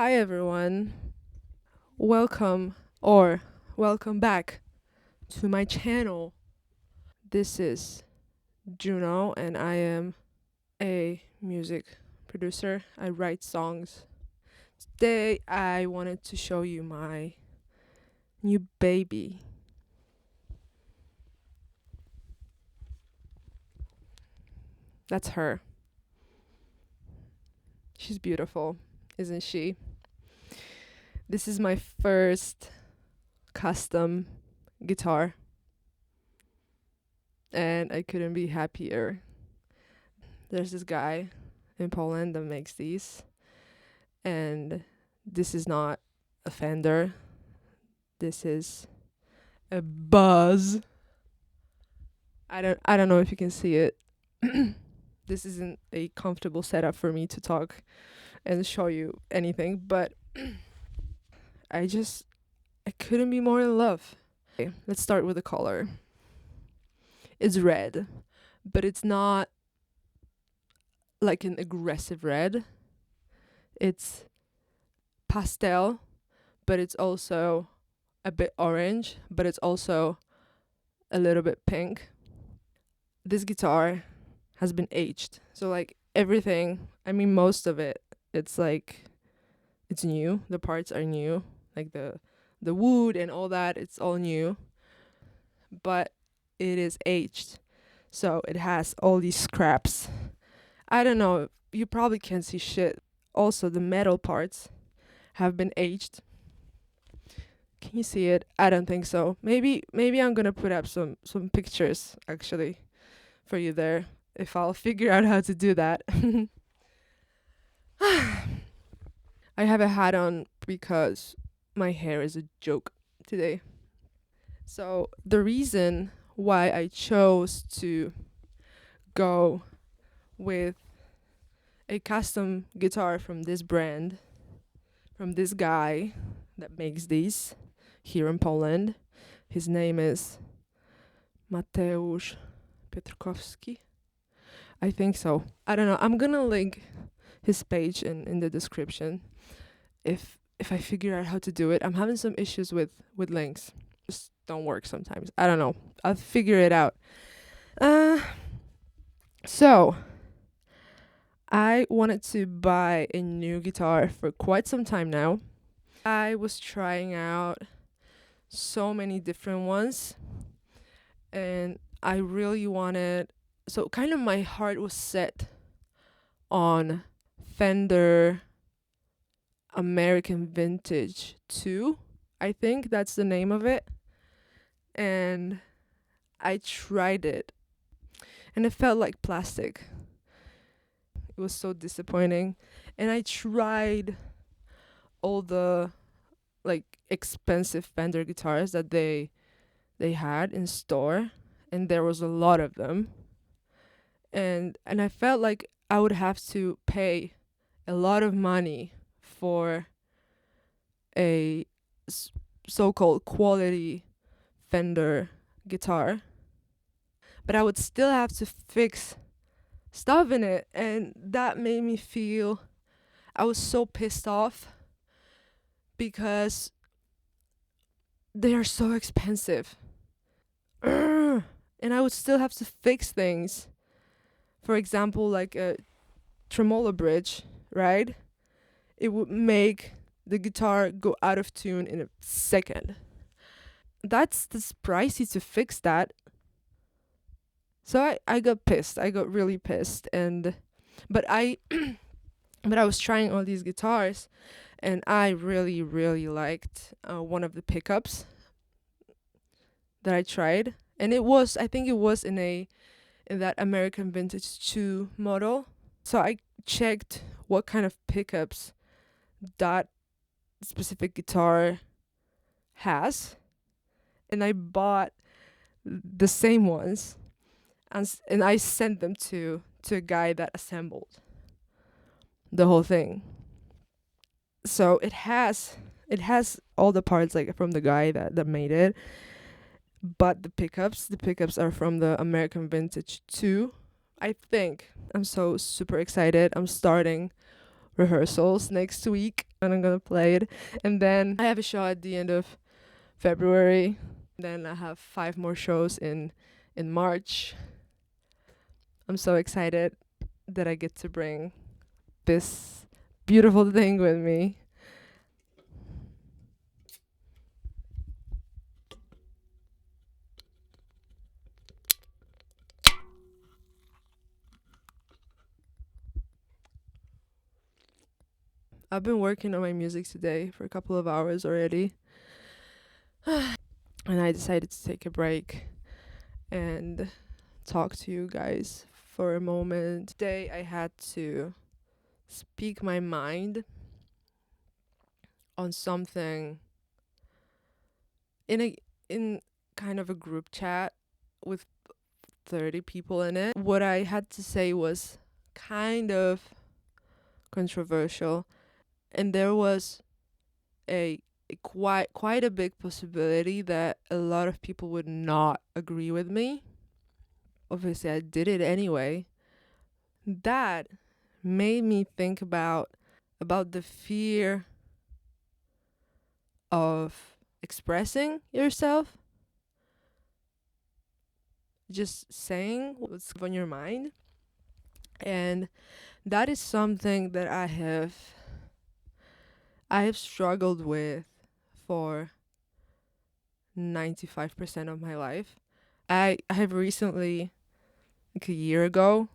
Hi everyone. Welcome or welcome back to my channel. This is Juno and I am a music producer. I write songs. Today I wanted to show you my new baby. That's her. She's beautiful, isn't she? This is my first custom guitar and I couldn't be happier. There's this guy in Poland that makes these, and this is not a Fender. This is a Buzz. I don't know if you can see it. This isn't a comfortable setup for me to talk and show you anything, but I couldn't be more in love. Okay, let's start with the color. It's red, but it's not like an aggressive red. It's pastel, but it's also a bit orange, but it's also a little bit pink. This guitar has been aged. So like everything, I mean most of it, it's like it's new. The parts are new, like the wood and all that, it's all new. But it is aged. So it has all these scraps. I don't know, you probably can't see shit. Also the metal parts have been aged. Can you see it? I don't think so. Maybe I'm gonna put up some pictures actually for you there if I'll figure out how to do that. I have a hat on because my hair is a joke today. So the reason why I chose to go with a custom guitar from this brand, from this guy that makes these here in Poland. His name is Mateusz Piotrkowski. I think so. I don't know. I'm gonna link his page in the description if I figure out how to do it. I'm having some issues with links. Just don't work sometimes. I don't know. I'll figure it out. Uh so I wanted to buy a new guitar for quite some time now. I was trying out so many different ones and I really wanted, so kind of my heart was set on Fender American Vintage 2. I think that's the name of it. And I tried it and it felt like plastic. It was so disappointing. And I tried all the like expensive Fender guitars that they had in store and there was a lot of them. And I felt like I would have to pay a lot of money for a so-called quality Fender guitar, but I would still have to fix stuff in it, and that made me feel I was so pissed off because they are so expensive. Urgh. And I would still have to fix things. For example, like a tremolo bridge, right? It would make the guitar go out of tune in a second. That's pricey to fix that. So I got pissed. I got really pissed and but I but I was trying all these guitars and I really really liked one of the pickups that I tried, and it was, I think it was in that American Vintage 2 model. So I checked what kind of pickups that specific guitar has and I bought the same ones and I sent them to a guy that assembled the whole thing. So it has all the parts like from the guy that made it, but the pickups are from the American Vintage 2. I think I'm so super excited. I'm starting rehearsals next week, and I'm gonna play it. And then I have a show at the end of February. Then I have 5 more shows in March. I'm so excited that I get to bring this beautiful thing with me. I've been working on my music today for a couple of hours already. And I decided to take a break and talk to you guys for a moment. Today I had to speak my mind on something in a in kind of a group chat with 30 people in it. What I had to say was kind of controversial, and there was a quite a big possibility that a lot of people would not agree with me. Obviously, I did it anyway. That made me think about the fear of expressing yourself, just saying what's on your mind. And that is something that I have struggled with for 95% of my life. I have recently, like a year ago,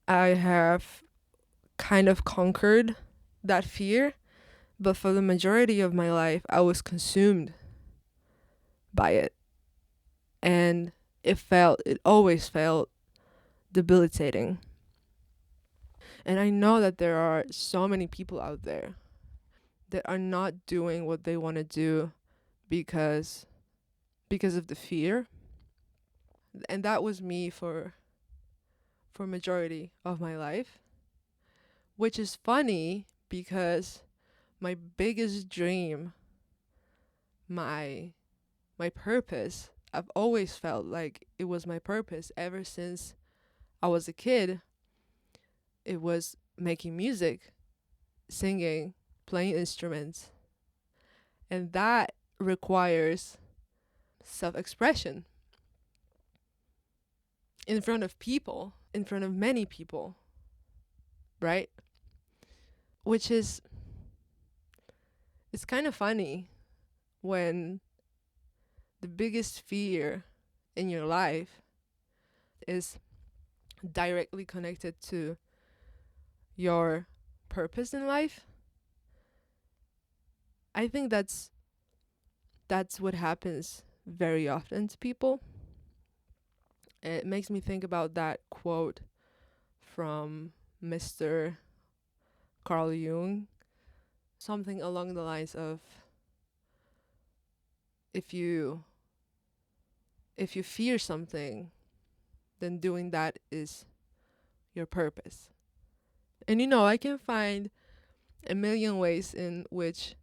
I have kind of conquered that fear, but for the majority of my life, I was consumed by it. And it always felt debilitating. And I know that there are so many people out there that are not doing what they want to do because of the fear. And that was me for majority of my life, which is funny because my biggest dream, my my purpose, I've always felt like it was my purpose ever since I was a kid. It was making music, singing, playing instruments. And that requires self-expression in front of people, in front of many people, right? Which is, it's kind of funny when the biggest fear in your life is directly connected to your purpose in life. I think that's what happens very often to people. It makes me think about that quote from Mr. Carl Jung, something along the lines of, if you if you fear something, then doing that is your purpose. And I can find a million ways in which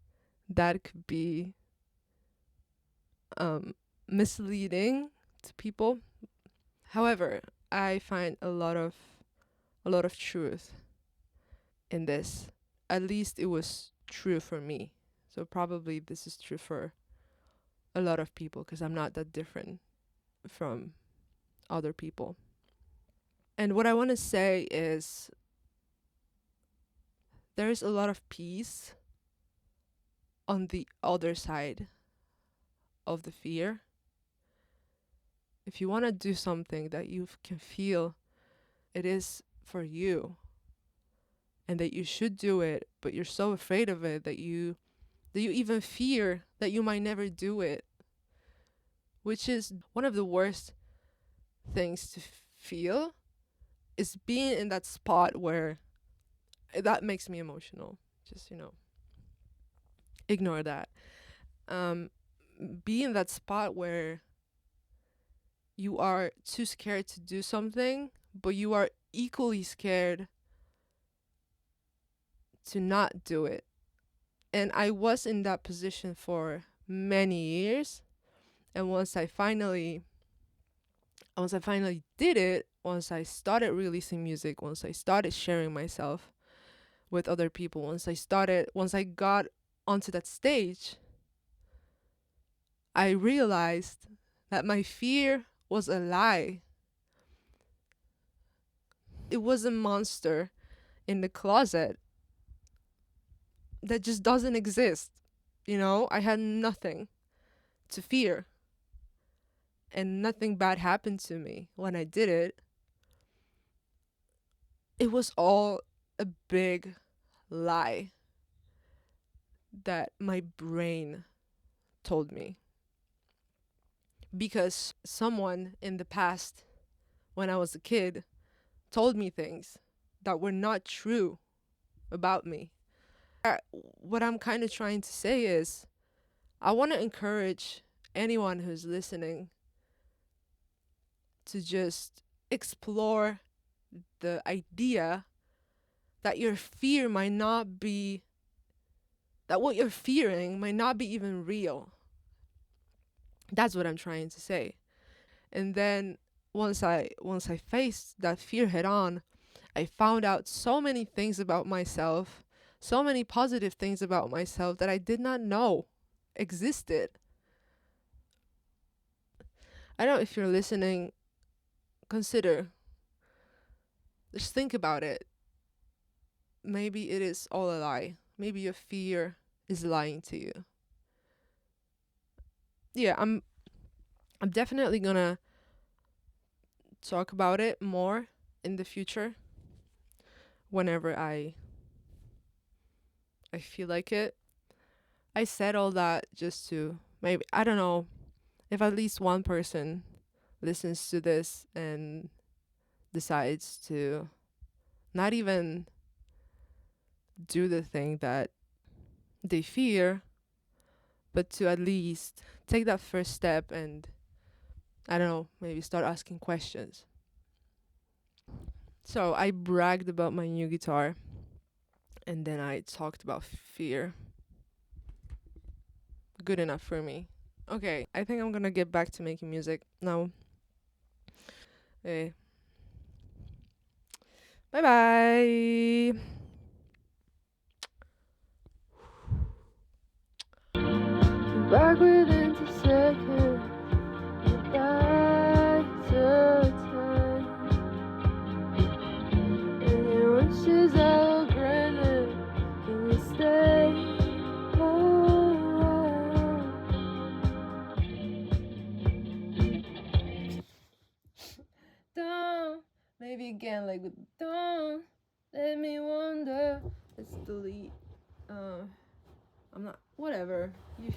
that could be misleading to people. However, I find a lot of truth in this. At least it was true for me. So probably this is true for a lot of people because I'm not that different from other people. And what I want to say is there's a lot of peace on the other side of the fear. If you want to do something that you can feel it is for you and that you should do it, but you're so afraid of it that you even fear that you might never do it, which is one of the worst things to feel, is being in that spot where that makes me emotional. Just, ignore that. Be in that spot where you are too scared to do something, but you are equally scared to not do it. And I was in that position for many years. And once I finally did it, once I started releasing music, once I started sharing myself, with other people. Once I got onto that stage, I realized that my fear was a lie. It was a monster in the closet that just doesn't exist. I had nothing to fear, and nothing bad happened to me when I did it. It was all a big lie that my brain told me. Because someone in the past, when I was a kid, told me things that were not true about me. What I'm kind of trying to say is, I want to encourage anyone who's listening to just explore the idea that that what you're fearing might not be even real. That's what I'm trying to say. And then once I faced that fear head on, I found out so many things about myself, so many positive things about myself that I did not know existed. I don't know if you're listening, consider, just think about it. Maybe it is all a lie. Maybe your fear is lying to you. Yeah, I'm definitely gonna talk about it more in the future whenever I feel like it. I said all that just to, maybe, I don't know, if at least one person listens to this and decides to not even do the thing that they fear, but to at least take that first step and, I don't know, maybe start asking questions. So I bragged about my new guitar, and then I talked about fear. Good enough for me. Okay, I think I'm gonna get back to making music now. Okay. Bye bye. Back within 2 seconds. Back to time. And your wishes are granted. Can you stay around? Don't. Maybe again, like with don't let me wonder. Let's delete. I'm not. Whatever. You